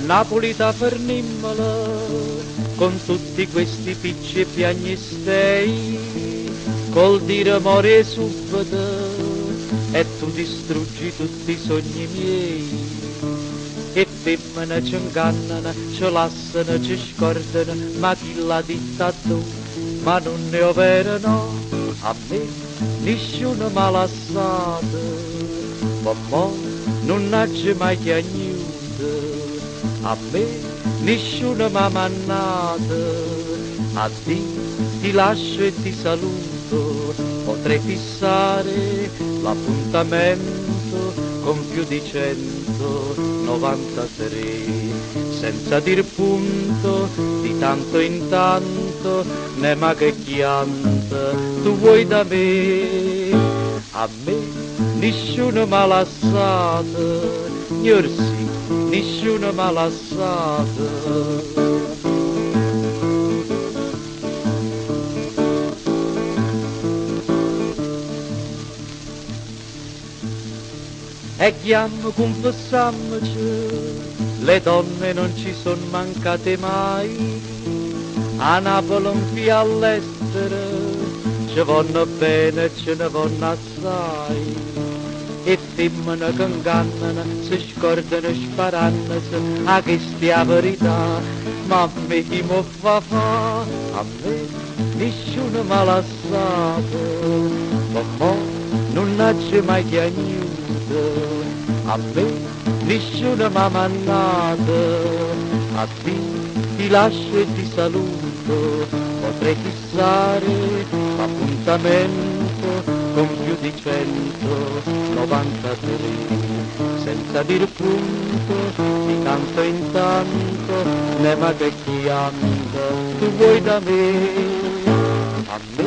Napoli da Fernimmala, con tutti questi picci e piagnistei, col dire amore subito, e tu distruggi tutti i sogni miei. E femmine ci ingannano, ci lasciano, ci scordano, ma chi l'ha detta tu, ma non ne ho vero no, a me nessuno mi ha lasciato, ma non c'è mai piaciuto, a me nessuno mi ha mannato, a te ti lascio e ti saluto, potrei fissare l'appuntamento con più di 193, senza dir punto, di tanto in tanto, ne ma che chianta tu vuoi da me, a me nessuno m'ha lasciato, gnorsi, nessuno m'ha lasciato. E chiamo, confessiamoci, le donne non ci son mancate mai, a Napoli un fia all'estero, ci vanno bene, ce ne vanno assai, e femmine che ingannano, si scordano sparandosi, a che stia verità, ma a me chi mi fa fa, a me nessuno m'ha lasciato, ma non c'è mai piagnuto, a me nessuno m'ha mannato, a te ti lascio e ti saluto, potrei fissare l'appuntamento con più di 193, senza dir punto, di tanto in tanto, ne ma che chianta tu vuoi da me, a me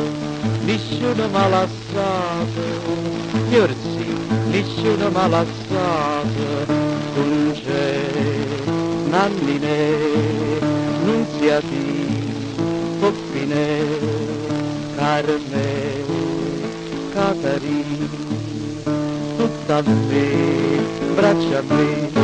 nessuno m'ha lasciato, fiorzi, nessuno m'ha lasciato, Dulce, Nannine, Nunziati, Poppine, Carme, Catarina, tutta a me, braccia a me,